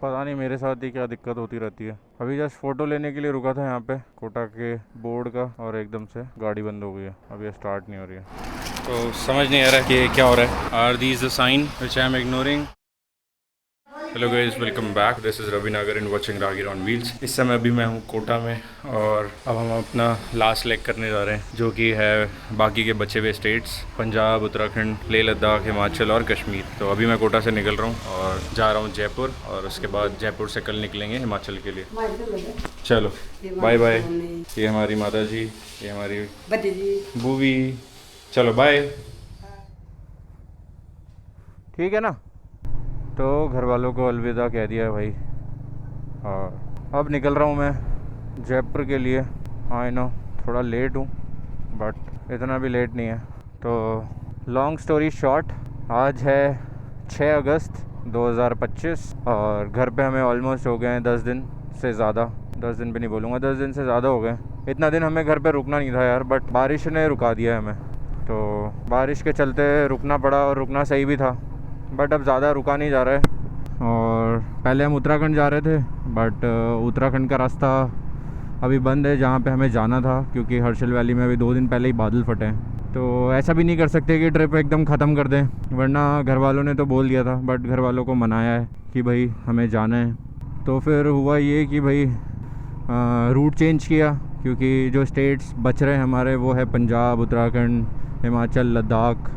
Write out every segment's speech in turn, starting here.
पता नहीं मेरे साथ ही क्या दिक्कत होती रहती है। अभी जस्ट फ़ोटो लेने के लिए रुका था यहाँ पे कोटा के बोर्ड का, और एकदम से गाड़ी बंद हो गई है। अभी ये स्टार्ट नहीं हो रही है, तो समझ नहीं आ रहा है कि क्या हो रहा है। Are these the sign which I am ignoring? Hello guys, welcome back. This is Ravi Nagar in watching Rahgir on wheels. इस समय अभी मैं हूँ कोटा में, और अब हम अपना लास्ट लेग करने जा रहे हैं, जो कि है बाकी के बचे हुए स्टेट्स, पंजाब, उत्तराखंड, लेह लद्दाख, हिमाचल और कश्मीर। तो अभी मैं कोटा से निकल रहा हूँ और जा रहा हूँ जयपुर, और उसके बाद जयपुर से कल निकलेंगे हिमाचल के लिए। चलो बाय बाय। ये हमारी माता जी, ये हमारी बूवी। चलो बाय। ठीक है ना। तो घर वालों को अलविदा कह दिया है भाई, और अब निकल रहा हूँ मैं जयपुर के लिए। आई नो थोड़ा लेट हूँ, बट इतना भी लेट नहीं है। तो लॉन्ग स्टोरी शॉर्ट, आज है 6 अगस्त 2025, और घर पे हमें ऑलमोस्ट हो गए हैं 10 दिन से ज़्यादा। 10 दिन भी नहीं बोलूँगा, 10 दिन से ज़्यादा हो गए। इतना दिन हमें घर पे रुकना नहीं था यार, बट बारिश ने रुका दिया है हमें। तो बारिश के चलते रुकना पड़ा, और रुकना सही भी था, बट अब ज़्यादा रुका नहीं जा रहा है। और पहले हम उत्तराखंड जा रहे थे, बट उत्तराखंड का रास्ता अभी बंद है जहाँ पे हमें जाना था, क्योंकि हर्षिल वैली में अभी 2 दिन पहले ही बादल फटे हैं। तो ऐसा भी नहीं कर सकते कि ट्रिप एकदम ख़त्म कर दें, वरना घर वालों ने तो बोल दिया था, बट घर वालों को मनाया है कि भाई हमें जाना है। तो फिर हुआ ये कि भाई रूट चेंज किया, क्योंकि जो स्टेट्स बच रहे हैं हमारे वो है पंजाब, उत्तराखंड, हिमाचल, लद्दाख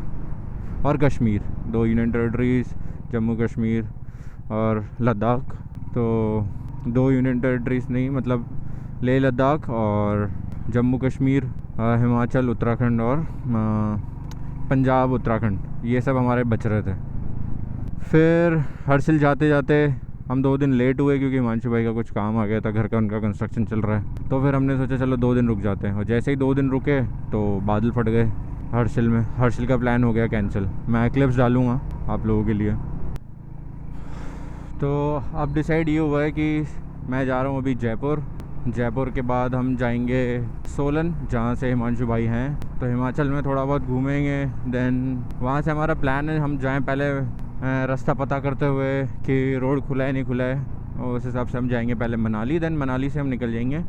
और कश्मीर। 2 यूनियन टेरिटरीज़, जम्मू कश्मीर और लद्दाख। तो 2 यूनियन टेरिटरीज़ नहीं, मतलब लेह लद्दाख और जम्मू कश्मीर, हिमाचल, उत्तराखंड और पंजाब, उत्तराखंड, ये सब हमारे बच रहे थे। फिर हर्षिल जाते जाते हम 2 दिन लेट हुए, क्योंकि हिमांशु भाई का कुछ काम आ गया था घर का, उनका कंस्ट्रक्शन चल रहा है। तो फिर हमने सोचा चलो 2 दिन रुक जाते हैं, और जैसे ही 2 दिन रुके तो बादल फट गए हर्षिल में। हर्षिल का प्लान हो गया कैंसिल। मैं क्लिप्स डालूँगा आप लोगों के लिए। तो अब डिसाइड ये हुआ है कि मैं जा रहा हूँ अभी जयपुर। जयपुर के बाद हम जाएंगे सोलन, जहाँ से हिमांशु भाई हैं। तो हिमाचल में थोड़ा बहुत घूमेंगे, देन वहाँ से हमारा प्लान है हम जाएं पहले रास्ता पता करते हुए कि रोड खुला है नहीं खुला है, और उस हिसाब से हम जाएंगे पहले मनाली, देन मनाली से हम निकल जाएंगे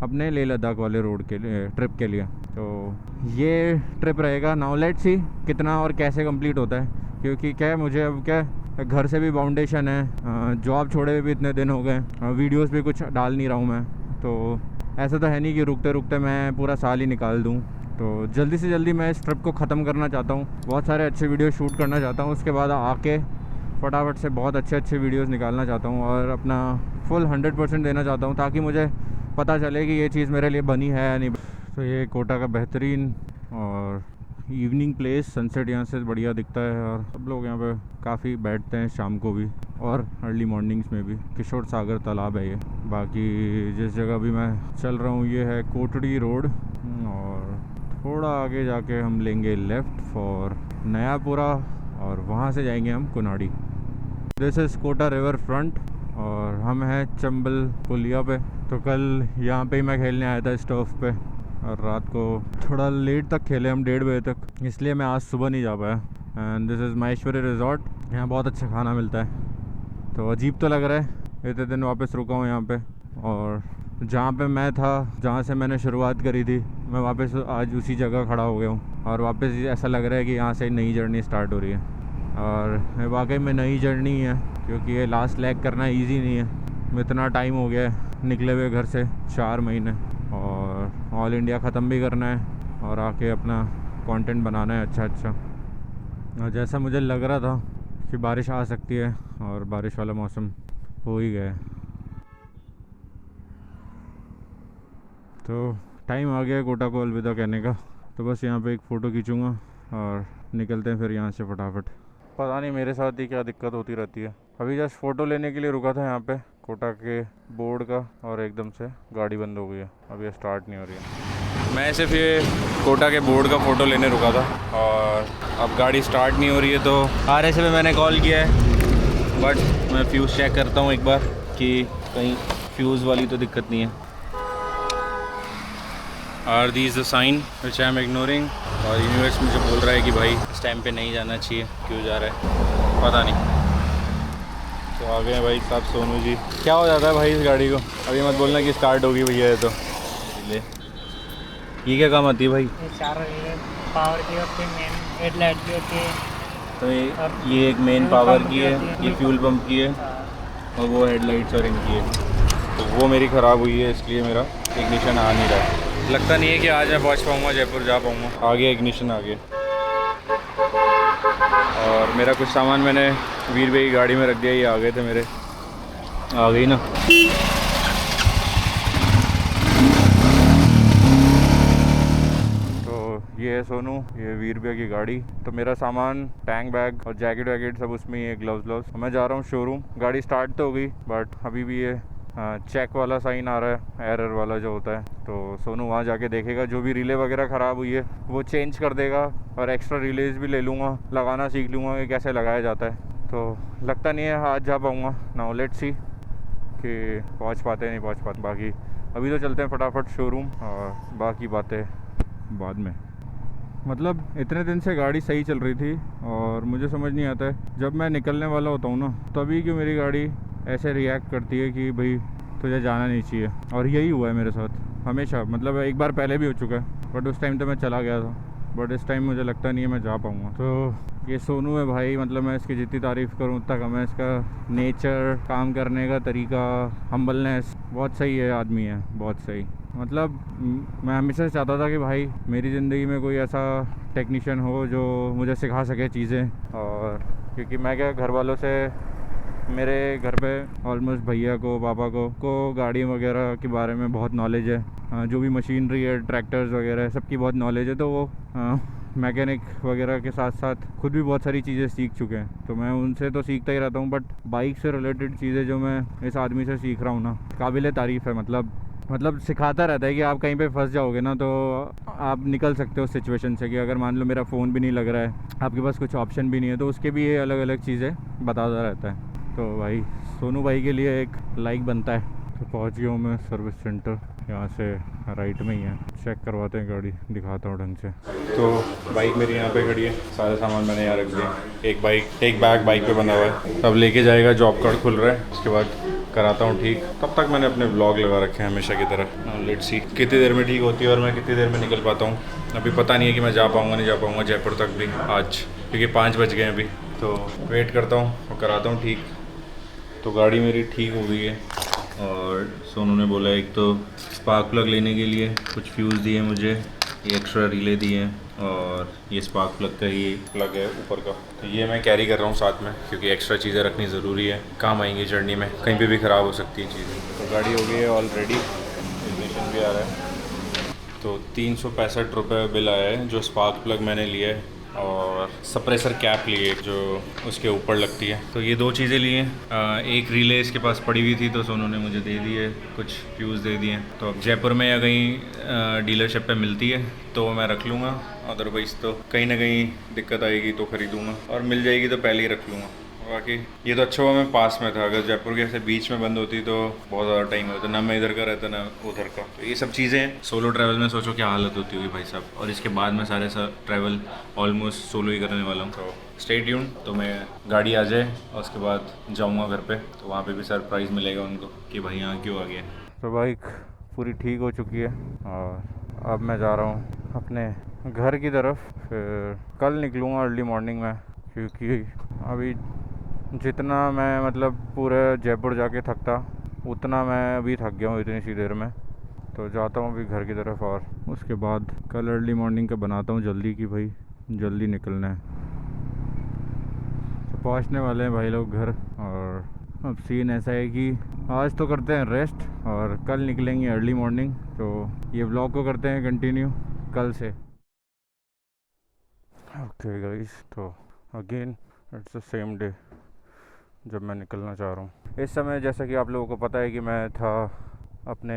अपने लेह लद्दाख वाले रोड के लिए, ट्रिप के लिए। तो ये ट्रिप रहेगा। नाउ लेट्स सी कितना और कैसे कंप्लीट होता है, क्योंकि क्या मुझे अब क्या घर से भी बाउंडेशन है, जॉब छोड़े हुए भी इतने दिन हो गए, वीडियोस भी कुछ डाल नहीं रहा हूँ मैं। तो ऐसा तो है नहीं कि रुकते रुकते मैं पूरा साल ही निकाल दूँ। तो जल्दी से जल्दी मैं इस ट्रिप को ख़त्म करना चाहता हूँ, बहुत सारे अच्छे वीडियो शूट करना चाहता हूँ, उसके बाद आके फटाफट से बहुत अच्छे वीडियोस निकालना चाहता हूँ, और अपना फुल 100% देना चाहता हूँ, ताकि मुझे पता चले कि ये चीज़ मेरे लिए बनी है या नहीं। तो ये कोटा का बेहतरीन और इवनिंग प्लेस, सनसेट यहाँ से बढ़िया दिखता है, और सब लोग यहाँ पे काफ़ी बैठते हैं शाम को भी, और अर्ली मॉर्निंग्स में भी। किशोर सागर तालाब है ये। बाकी जिस जगह भी मैं चल रहा हूँ ये है कोटड़ी रोड, और थोड़ा आगे जाके हम लेंगे लेफ़्ट फॉर नयापुरा, और वहाँ से जाएंगे हम Kunadi. This is Kota river front, और हम हैं चंबल पुलिया पे। तो कल यहाँ पे ही मैं खेलने आया था स्टॉफ पे, और रात को थोड़ा लेट तक खेले हम, 1:30 बजे तक, इसलिए मैं आज सुबह नहीं जा पाया। And this is Maheshwari resort. यहाँ बहुत अच्छा खाना मिलता है। तो अजीब तो लग रहा है, इतने दिन वापस रुका हूँ यहाँ पे, और जहाँ पे मैं था, जहाँ से मैंने शुरुआत करी थी, मैं वापस आज उसी जगह खड़ा हो गया हूँ, और वापस ऐसा लग रहा है कि यहाँ से नई जर्नी स्टार्ट हो रही है। और वाकई में नई जर्नी है, क्योंकि ये लास्ट लेग करना ईजी नहीं है। इतना टाइम हो गया है निकले हुए घर से, 4 महीने, और ऑल इंडिया ख़त्म भी करना है, और आके अपना कंटेंट बनाना है अच्छा। और जैसा मुझे लग रहा था कि बारिश आ सकती है, और बारिश वाला मौसम हो ही गया है। तो टाइम आ गया कोटा को अलविदा कहने का। तो बस यहाँ पे एक फ़ोटो खींचूँगा और निकलते हैं फिर यहाँ से फटाफट। पता नहीं मेरे साथ ही क्या दिक्कत होती रहती है। अभी जस्ट फ़ोटो लेने के लिए रुका था यहाँ पे कोटा के बोर्ड का, और एकदम से गाड़ी बंद हो गई है। अभी स्टार्ट नहीं हो रही है। मैं सिर्फ ये कोटा के बोर्ड का फ़ोटो लेने रुका था, और अब गाड़ी स्टार्ट नहीं हो रही है। तो RS पे मैंने कॉल किया है, बट मैं फ्यूज़ चेक करता हूँ एक बार कि कहीं फ्यूज़ वाली तो दिक्कत नहीं है। Are these the sign which I am ignoring. और यूनिवर्स मुझे बोल रहा है कि भाई इस टाइम पे नहीं जाना चाहिए, क्यों जा रहा है पता नहीं। तो आ गए भाई साहब सोनू जी। क्या हो जाता है भाई इस गाड़ी को? अभी मत बोलना कि स्टार्ट होगी भैया। ये तो ले, ये क्या काम आती है भाई? ये चारों पावर की होती है, मेन हेडलाइट की होती है। तो ये एक मेन पावर की है, ये फ्यूल पंप की है, हाँ। और वो हेडलाइट्स और इनकी है। तो वो मेरी ख़राब हुई है, इसलिए मेरा इग्निशन आ नहीं रहा है। लगता नहीं है कि आज मैं पहुंच पाऊंगा, जयपुर जा पाऊंगा। आ गया इग्निशन आ गया। और मेरा कुछ सामान मैंने वीर भाई की गाड़ी में रख दिया। ये आ गए थे मेरे, आ गई ना। तो ये है सोनू, ये वीर भैया की गाड़ी। तो मेरा सामान, टैंक बैग और जैकेट वैकेट सब उसमें ही है, ग्लव्स। मैं जा रहा हूँ शोरूम। गाड़ी स्टार्ट तो हो गई बट अभी भी ये चेक वाला साइन आ रहा है, एरर वाला जो होता है। तो सोनू वहाँ जाके देखेगा, जो भी रिले वगैरह ख़राब हुई है वो चेंज कर देगा, और एक्स्ट्रा रिलेज भी ले लूँगा, लगाना सीख लूँगा कि कैसे लगाया जाता है। तो लगता नहीं है आज जा पाऊँगा। नाउ लेट्स सी कि पहुँच पाते नहीं पहुँच पाते। बाकी अभी तो चलते हैं फटाफट शोरूम, और बाकी बातें बाद में। मतलब इतने दिन से गाड़ी सही चल रही थी, और मुझे समझ नहीं आता है जब मैं निकलने वाला होता हूँ ना, तभी क्यों मेरी गाड़ी ऐसे रिएक्ट करती है कि भाई तुझे जाना नहीं चाहिए। और यही हुआ है मेरे साथ हमेशा। मतलब एक बार पहले भी हो चुका है, बट उस टाइम तो मैं चला गया था, बट इस टाइम मुझे लगता नहीं है मैं जा पाऊँगा। तो ये सोनू है भाई, मतलब मैं इसकी जितनी तारीफ़ करूँ उतना कम है। इसका नेचर, काम करने का तरीका, हम्बलनेस, बहुत सही है आदमी है, बहुत सही। मतलब मैं हमेशा से चाहता था कि भाई मेरी ज़िंदगी में कोई ऐसा टेक्नीशियन हो जो मुझे सिखा सके चीज़ें। और क्योंकि मैं क्या, घर वालों से, मेरे घर पे ऑलमोस्ट भैया को, पापा को गाड़ी वगैरह के बारे में बहुत नॉलेज है। जो भी मशीनरी है, ट्रैक्टर्स वगैरह, सबकी बहुत नॉलेज है। तो वो मैकेनिक वगैरह के साथ साथ खुद भी बहुत सारी चीज़ें सीख चुके हैं। तो मैं उनसे तो सीखता ही रहता हूँ, बट बाइक से रिलेटेड चीज़ें जो मैं इस आदमी से सीख रहा हूँ ना, काबिल तारीफ़ है। मतलब सिखाता रहता है कि आप कहीं पे फंस जाओगे ना, तो आप निकल सकते हो सिचुएशन से। कि अगर मान लो मेरा फ़ोन भी नहीं लग रहा है, आपके पास कुछ ऑप्शन भी नहीं है, तो उसके भी ये अलग अलग चीज़ें बताता रहता है। तो भाई सोनू भाई के लिए एक लाइक बनता है। तो पहुंच गया हूँ मैं सर्विस सेंटर, यहाँ से राइट में ही है। चेक करवाते हैं गाड़ी, दिखाता हूँ ढंग से। तो बाइक मेरी यहाँ पे खड़ी है, सारे सामान मैंने यहाँ रख दिया। एक बैग बाइक पे बंधा हुआ है, अब लेके जाएगा, जॉब कार्ड खुल रहा है, उसके बाद कराता हूँ ठीक। तब तक मैंने अपने व्लॉग लगा रखे हैं हमेशा की तरह। लेट्स सी कितनी देर में ठीक होती है और मैं कितनी देर में निकल पाता हूँ। अभी पता नहीं है कि मैं जा पाऊँगा नहीं जा पाऊँगा जयपुर तक भी आज, क्योंकि 5 बज गए अभी। तो वेट करता हूँ और कराता हूँ ठीक। तो गाड़ी मेरी ठीक हो गई है, और सोनू ने बोला एक तो स्पार्क प्लग लेने के लिए कुछ फ्यूज़ दिए मुझे, ये एक्स्ट्रा रिले दिए हैं, और ये स्पार्क प्लग का ये प्लग है ऊपर का। तो ये मैं कैरी कर रहा हूँ साथ में, क्योंकि एक्स्ट्रा चीज़ें रखनी ज़रूरी है, काम आएंगी जर्नी में, कहीं पे भी ख़राब हो सकती है चीज़ें। तो गाड़ी हो गई है ऑलरेडी, इग्निशन भी आ रहा है। तो 365 रुपये बिल आया है, जो स्पार्क प्लग मैंने लिया है, और सप्रेसर कैप लिए जो उसके ऊपर लगती है। तो ये 2 चीज़ें लिए हैं। एक रिले इसके पास पड़ी हुई थी, तो सोनू ने मुझे दे दी है, कुछ फ्यूज़ दे दिए। तो अब जयपुर में या कहीं डीलरशिप पे मिलती है तो मैं रख लूँगा, अदरवाइज़ तो कहीं ना कहीं दिक्कत आएगी तो ख़रीदूँगा, और मिल जाएगी तो पहले ही रख लूँगा। बाकी ये तो अच्छा हुआ मैं पास में था, अगर जयपुर के ऐसे बीच में बंद होती तो बहुत ज़्यादा टाइम होता, ना मैं इधर का रहता ना उधर का। तो ये सब चीज़ें हैं। सोलो ट्रैवल में सोचो क्या हालत होती होगी भाई साहब, और इसके बाद मैं सारे ट्रैवल ऑलमोस्ट सोलो ही करने वाला हूँ। तो स्टे ट्यून। तो मैं गाड़ी आ जाए और उसके बाद जाऊँगा घर पे, तो वहाँ पे भी सरप्राइज़ मिलेगा उनको कि भाई यहाँ क्यों आ गया। तो बाइक पूरी ठीक हो चुकी है, और अब मैं जा रहा हूँ अपने घर की तरफ। फिर कल निकलूँगा अर्ली मॉर्निंग में, क्योंकि अभी जितना मैं मतलब पूरे जयपुर जाके थकता, उतना मैं अभी थक गया हूँ इतनी सी देर में। तो जाता हूँ अभी घर की तरफ, और उसके बाद कल अर्ली मॉर्निंग का बनाता हूँ जल्दी, कि भाई जल्दी निकलना है। तो पहुँचने वाले हैं भाई लोग घर, और अब सीन ऐसा है कि आज तो करते हैं रेस्ट, और कल निकलेंगे अर्ली मॉर्निंग। तो ये व्लॉग को करते हैं कंटिन्यू कल से। ओके गाइस, तो again it's the same day जब मैं निकलना चाह रहा हूँ। इस समय जैसा कि आप लोगों को पता है कि मैं था अपने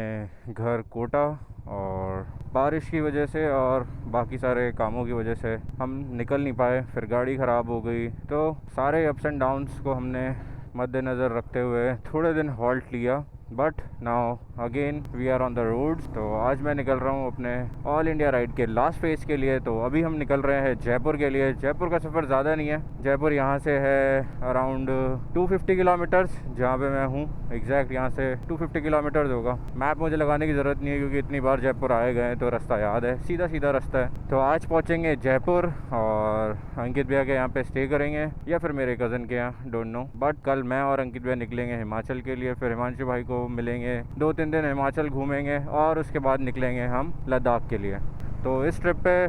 घर कोटा, और बारिश की वजह से और बाकी सारे कामों की वजह से हम निकल नहीं पाए। फिर गाड़ी ख़राब हो गई, तो सारे अप्स एंड डाउन्स को हमने मद्देनज़र रखते हुए थोड़े दिन हॉल्ट लिया, but now again we are on the roads. तो आज मैं निकल रहा हूँ अपने ऑल इंडिया राइड के लास्ट फेज के लिए। तो अभी हम निकल रहे हैं जयपुर के लिए। जयपुर का सफ़र ज़्यादा नहीं है, जयपुर यहाँ से है अराउंड 250 किलोमीटर्स, जहाँ पे मैं हूँ एग्जैक्ट यहाँ से 250 किलोमीटर्स होगा। मैप मुझे लगाने की ज़रूरत नहीं है क्योंकि इतनी बार जयपुर आए गए तो रास्ता याद है, सीधा सीधा रास्ता है। तो आज पहुँचेंगे जयपुर और अंकित भैया के यहाँ पे स्टे करेंगे या फिर मेरे कज़न के यहाँ, डोंट नो। बट कल मैं और अंकित भैया निकलेंगे हिमाचल के लिए, फिर हिमांशु भाई को मिलेंगे, 2-3 दिन हिमाचल घूमेंगे और उसके बाद निकलेंगे हम लद्दाख के लिए। तो इस ट्रिप पे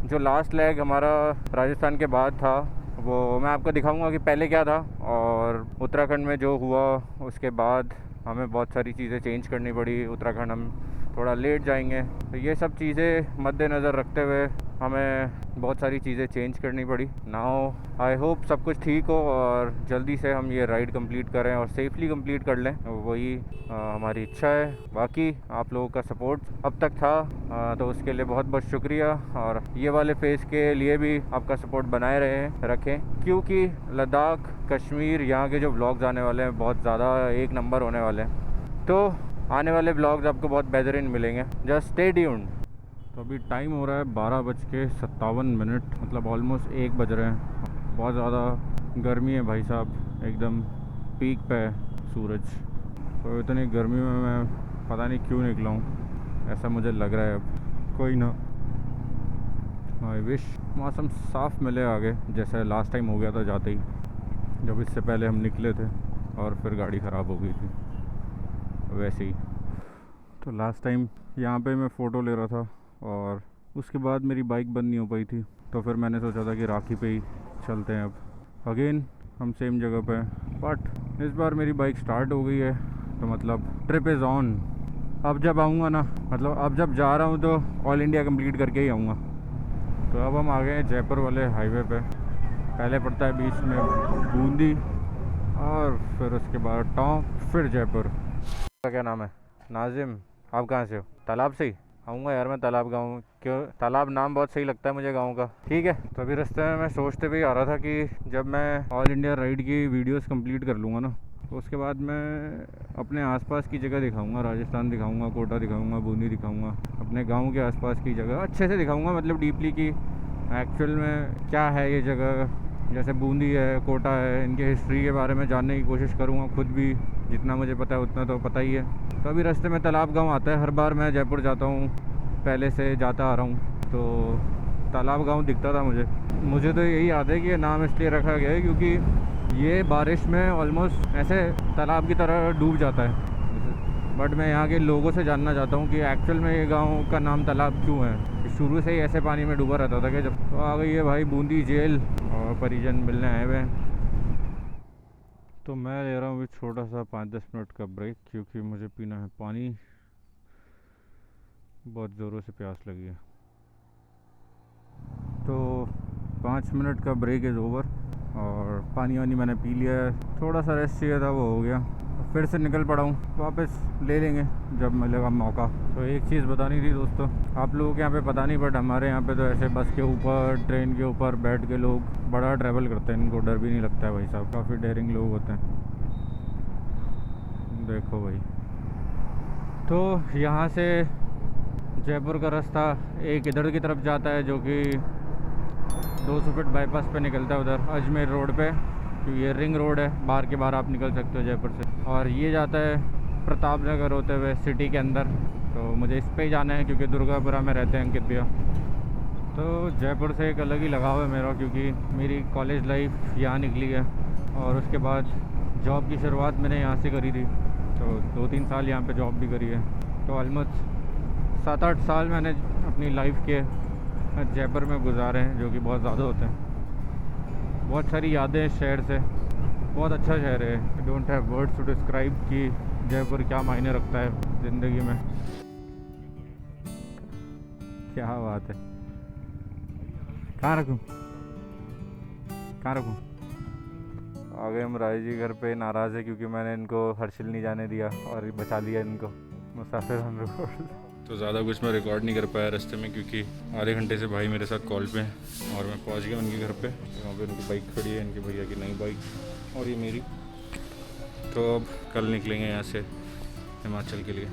जो लास्ट लेग हमारा राजस्थान के बाद था वो मैं आपको दिखाऊंगा कि पहले क्या था, और उत्तराखंड में जो हुआ उसके बाद हमें बहुत सारी चीज़ें चेंज करनी पड़ी। उत्तराखंड हम थोड़ा लेट जाएंगे, तो ये सब चीज़ें मद्देनज़र रखते हुए हमें बहुत सारी चीज़ें चेंज करनी पड़ी। नाउ आई होप सब कुछ ठीक हो और जल्दी से हम ये राइड कंप्लीट करें और सेफली कंप्लीट कर लें, वही हमारी इच्छा है। बाकी आप लोगों का सपोर्ट अब तक था तो उसके लिए बहुत बहुत शुक्रिया, और ये वाले फेज़ के लिए भी आपका सपोर्ट बनाए रखें क्योंकि लद्दाख, कश्मीर, यहाँ के जो व्लॉग्स आने वाले हैं बहुत ज़्यादा एक नंबर होने वाले हैं। तो आने वाले ब्लॉग्स आपको बहुत बेहतरीन मिलेंगे, जस्ट स्टे ट्यून्ड। तो अभी टाइम हो रहा है 12:57, मतलब ऑलमोस्ट 1 बज रहे हैं। बहुत ज़्यादा गर्मी है भाई साहब, एकदम पीक पे है सूरज। तो इतनी गर्मी में मैं पता नहीं क्यों निकला हूँ, ऐसा मुझे लग रहा है। अब कोई ना, आई विश मौसम साफ़ मिले आगे, जैसे लास्ट टाइम हो गया था जाते ही, जब इससे पहले हम निकले थे और फिर गाड़ी ख़राब हो गई थी वैसे ही। तो लास्ट टाइम यहाँ पे मैं फ़ोटो ले रहा था और उसके बाद मेरी बाइक बंद नहीं हो पाई थी, तो फिर मैंने सोचा था कि राखी पे ही चलते हैं। अब अगेन हम सेम जगह पे हैं, बट इस बार मेरी बाइक स्टार्ट हो गई है, तो मतलब ट्रिप इज़ ऑन। अब जब आऊँगा ना, मतलब अब जब जा रहा हूँ तो ऑल इंडिया कंप्लीट करके ही आऊँगा। तो अब हम आ गए हैं जयपुर वाले हाईवे पे। पहले पड़ता है बीच में बूंदी और फिर उसके बाद टोंक, फिर जयपुर। क्या नाम है? नाजिम। आप कहाँ से हो? तालाब से ही आऊँगा यार मैं, तालाब गाँव। क्यों? तालाब नाम बहुत सही लगता है मुझे गांव का। ठीक है, तो अभी रास्ते में मैं सोचते हुए आ रहा था कि जब मैं ऑल इंडिया राइड की वीडियोस कंप्लीट कर लूँगा ना, तो उसके बाद मैं अपने आसपास की जगह दिखाऊंगा, राजस्थान दिखाऊंगा, कोटा दिखाऊंगा, बूंदी दिखाऊंगा, अपने गांव के आसपास की जगह अच्छे से दिखाऊंगा, मतलब डीपली कि एक्चुअल में क्या है ये जगह। जैसे बूंदी है, कोटा है, इनके हिस्ट्री के बारे में जानने की कोशिश करूँगा। खुद भी जितना मुझे पता है उतना तो पता ही है। तो अभी रास्ते में तालाब गाँव आता है, हर बार मैं जयपुर जाता हूँ, पहले से जाता आ रहा हूँ, तो तालाब गाँव दिखता था मुझे तो यही याद है कि ये नाम इसलिए रखा गया है क्योंकि ये बारिश में ऑलमोस्ट ऐसे तालाब की तरह डूब जाता है। बट मैं यहाँ के लोगों से जानना चाहता हूँ कि एक्चुअल में ये गांव का नाम तालाब क्यों है, शुरू से ही ऐसे पानी में डूबा रहता था क्या? जब तो आ गई है भाई बूंदी जेल और परिजन मिलने आए हुए हैं। तो मैं ले रहा हूँ अभी छोटा सा 5-10 मिनट का ब्रेक क्योंकि मुझे पीना है पानी, बहुत ज़ोरों से प्यास लगी है। तो 5 मिनट का ब्रेक इज़ ओवर और पानी वानी मैंने पी लिया है, थोड़ा सा रेस्ट चाहिए था वो हो गया। फिर से निकल पड़ा हूँ, वापस ले लेंगे जब मिलेगा मौका। तो एक चीज़ बतानी थी दोस्तों, आप लोगों के यहाँ पे पता नहीं, बट हमारे यहाँ पे तो ऐसे बस के ऊपर, ट्रेन के ऊपर बैठ के लोग बड़ा ट्रैवल करते हैं, इनको डर भी नहीं लगता है भाई साहब, काफ़ी डेयरिंग लोग होते हैं। देखो भाई, तो यहाँ से जयपुर का रास्ता एक इधर की तरफ जाता है जो कि 200 फीट बाईपास पे निकलता है, उधर अजमेर रोड पे, क्योंकि ये रिंग रोड है, बाहर के बाहर आप निकल सकते हो जयपुर से। और ये जाता है प्रताप नगर होते हुए सिटी के अंदर, तो मुझे इस पे ही जाना है क्योंकि दुर्गापुरा में रहते हैं अंकित भैया। तो जयपुर से एक अलग ही लगाव है मेरा, क्योंकि मेरी कॉलेज लाइफ यहाँ निकली है और उसके बाद जॉब की शुरुआत मैंने यहाँ से करी थी, तो 2-3 साल यहाँ पे जॉब भी करी है। तो ऑलमोस्ट 7-8 साल मैंने अपनी लाइफ के जयपुर में गुजारे हैं, जो कि बहुत ज़्यादा होते हैं। बहुत सारी यादें इस शहर से, बहुत अच्छा शहर है। I don't have words to describe कि जयपुर क्या मायने रखता है ज़िंदगी में। क्या बात है, कहाँ रखूँ? आ गए हम राय जी घर पे, नाराज़ है क्योंकि मैंने इनको हर्षिल नहीं जाने दिया और बचा लिया इनको मुसाफिर ऑन रोड। तो ज़्यादा कुछ मैं रिकॉर्ड नहीं कर पाया रास्ते में क्योंकि आधे घंटे से भाई मेरे साथ कॉल पे हैं और मैं पहुंच गया उनके घर पे। वहाँ पे उनकी बाइक खड़ी है, इनके भैया की नई बाइक और ये मेरी। तो अब कल निकलेंगे यहाँ से हिमाचल के लिए।